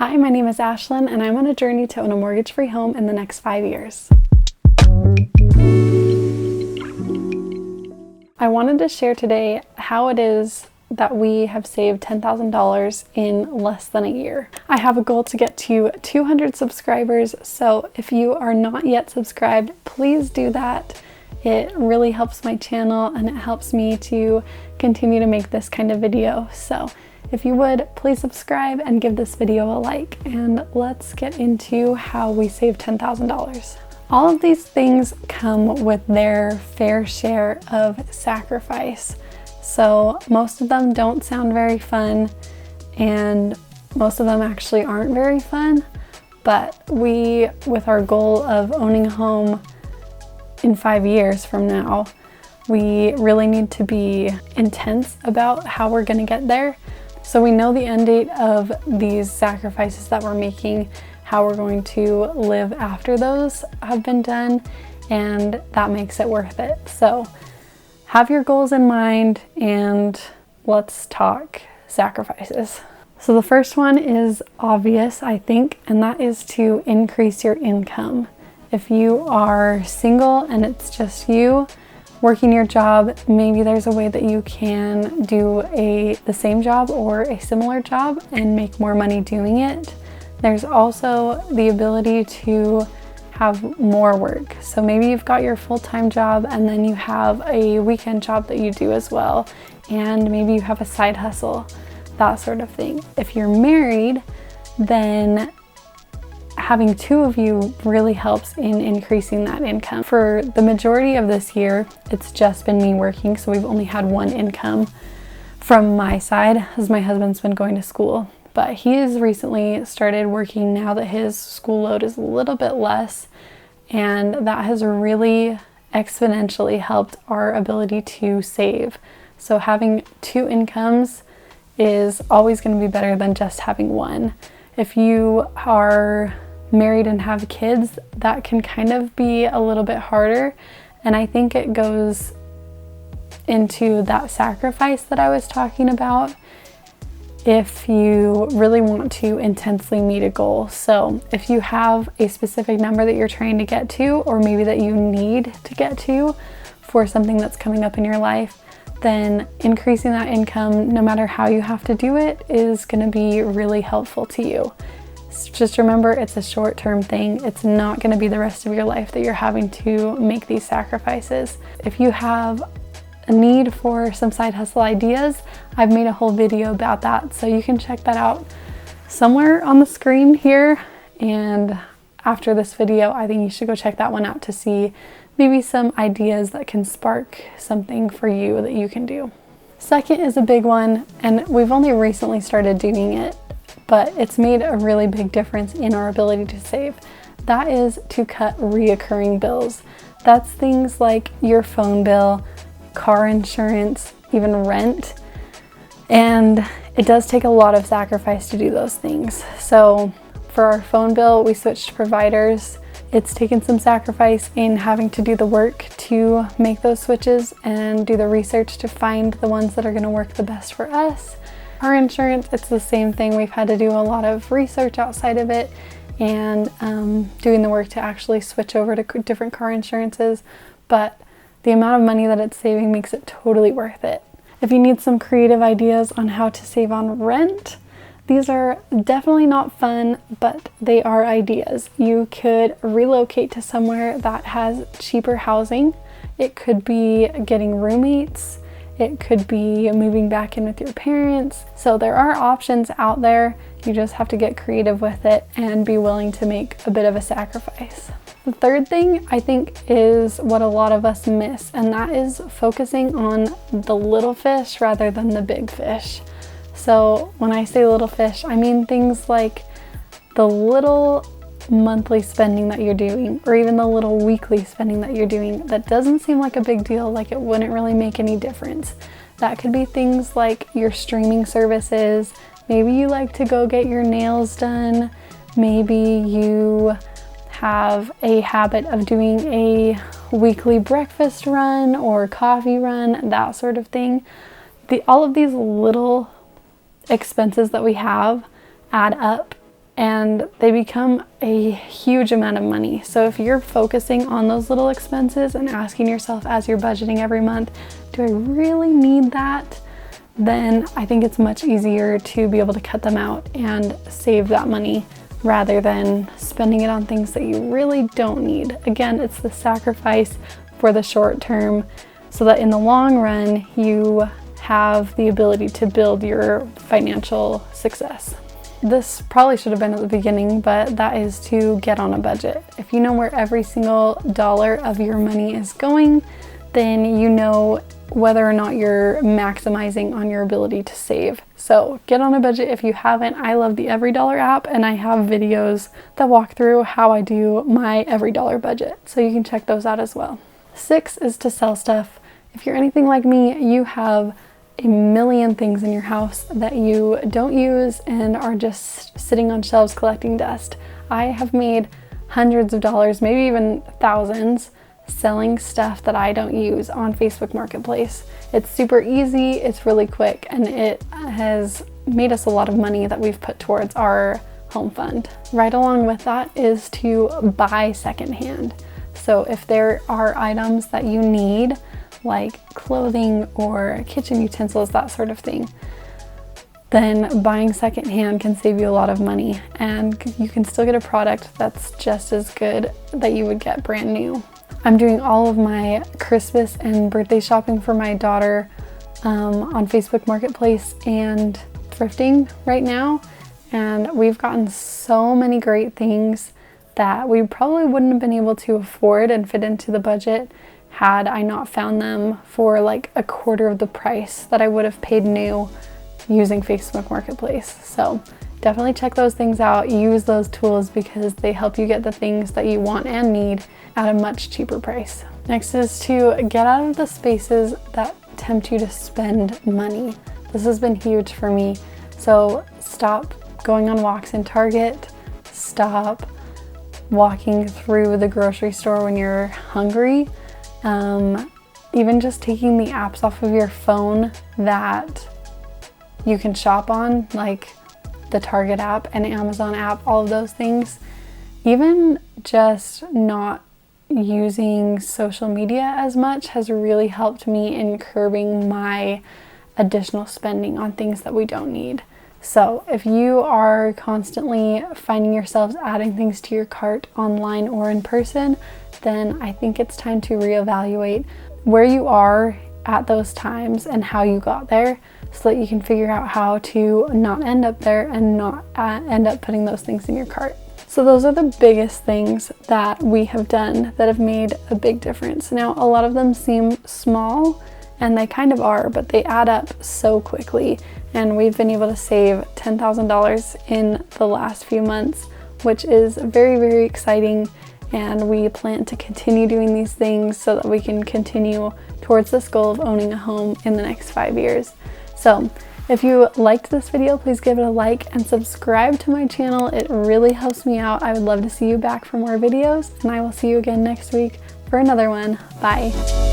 Hi, my name is Ashlyn, and I'm on a journey to own a mortgage-free home in the next 5 years. I wanted to share today how it is that we have saved $10,000 in less than a year. I have a goal to get to 200 subscribers, so if you are not yet subscribed, please do that. It really helps my channel and it helps me to continue to make this kind of video. So if you would, please subscribe and give this video a like, and let's get into how we save $10,000. All of these things come with their fair share of sacrifice. So most of them don't sound very fun, and most of them actually aren't very fun, but with our goal of owning a home in 5 years from now, we really need to be intense about how we're going to get there. So we know the end date of these sacrifices that we're making, how we're going to live after those have been done, and that makes it worth it. So have your goals in mind and let's talk sacrifices. So the first one is obvious, I think, and that is to increase your income. If you are single and it's just you working your job, maybe there's a way that you can do the same job or a similar job and make more money doing it. There's also the ability to have more work. So maybe you've got your full-time job and then you have a weekend job that you do as well, and maybe you have a side hustle, that sort of thing. If you're married, then having two of you really helps in increasing that income. For the majority of this year, it's just been me working, so we've only had one income from my side as my husband's been going to school. But he has recently started working now that his school load is a little bit less, and that has really exponentially helped our ability to save. So having two incomes is always going to be better than just having one. If you are married and have kids, that can kind of be a little bit harder, and I think it goes into that sacrifice that I was talking about if you really want to intensely meet a goal. So if you have a specific number that you're trying to get to, or maybe that you need to get to for something that's coming up in your life, then increasing that income, no matter how you have to do it, is going to be really helpful to you. Just remember, it's a short-term thing. It's not going to be the rest of your life that you're having to make these sacrifices. If you have a need for some side hustle ideas, I've made a whole video about that, so you can check that out somewhere on the screen here. And after this video, I think you should go check that one out to see maybe some ideas that can spark something for you that you can do. Second is a big one, and we've only recently started doing it, but it's made a really big difference in our ability to save. That is to cut reoccurring bills. That's things like your phone bill, car insurance, even rent. And it does take a lot of sacrifice to do those things. So for our phone bill, we switched providers. It's taken some sacrifice in having to do the work to make those switches and do the research to find the ones that are going to work the best for us. Car insurance, it's the same thing. We've had to do a lot of research outside of it and doing the work to actually switch over to different car insurances, but the amount of money that it's saving makes it totally worth it. If you need some creative ideas on how to save on rent, these are definitely not fun, but they are ideas. You could relocate to somewhere that has cheaper housing. It could be getting roommates. It could be moving back in with your parents. So there are options out there. You just have to get creative with it and be willing to make a bit of a sacrifice. The third thing, I think, is what a lot of us miss, and that is focusing on the little fish rather than the big fish. So when I say little fish, I mean things like the little monthly spending that you're doing, or even the little weekly spending that you're doing that doesn't seem like a big deal, like it wouldn't really make any difference. That could be things like your streaming services. Maybe you like to go get your nails done. Maybe you have a habit of doing a weekly breakfast run or coffee run, that sort of thing. All of these little expenses that we have add up and they become a huge amount of money. So if you're focusing on those little expenses and asking yourself as you're budgeting every month, do I really need that? Then I think it's much easier to be able to cut them out and save that money rather than spending it on things that you really don't need. Again, it's the sacrifice for the short term so that in the long run, you have the ability to build your financial success. This probably should have been at the beginning, but that is to get on a budget. If you know where every single dollar of your money is going, then you know whether or not you're maximizing on your ability to save. So get on a budget if you haven't. I love the EveryDollar app, and I have videos that walk through how I do my EveryDollar budget. So you can check those out as well. 6 is to sell stuff. If you're anything like me, you have a million things in your house that you don't use and are just sitting on shelves collecting dust. I have made hundreds of dollars, maybe even thousands, selling stuff that I don't use on Facebook Marketplace. It's super easy, it's really quick, and it has made us a lot of money that we've put towards our home fund. Right along with that is to buy secondhand. So if there are items that you need, like clothing or kitchen utensils, that sort of thing, then buying secondhand can save you a lot of money, and you can still get a product that's just as good that you would get brand new. I'm doing all of my Christmas and birthday shopping for my daughter on Facebook Marketplace and thrifting right now, and we've gotten so many great things that we probably wouldn't have been able to afford and fit into the budget had I not found them for like a quarter of the price that I would have paid new using Facebook Marketplace. So definitely check those things out. Use those tools because they help you get the things that you want and need at a much cheaper price. Next is to get out of the spaces that tempt you to spend money. This has been huge for me. So stop going on walks in Target. Stop walking through the grocery store when you're hungry. Even just taking the apps off of your phone that you can shop on, like the Target app and Amazon app, all of those things. Even just not using social media as much has really helped me in curbing my additional spending on things that we don't need. So if you are constantly finding yourselves adding things to your cart online or in person, then I think it's time to reevaluate where you are at those times and how you got there, so that you can figure out how to not end up there and not end up putting those things in your cart. So those are the biggest things that we have done that have made a big difference. Now, a lot of them seem small, and they kind of are, but they add up so quickly. And we've been able to save $10,000 in the last few months, which is very, very exciting. And we plan to continue doing these things so that we can continue towards this goal of owning a home in the next 5 years. So if you liked this video, please give it a like and subscribe to my channel. It really helps me out. I would love to see you back for more videos, and I will see you again next week for another one. Bye.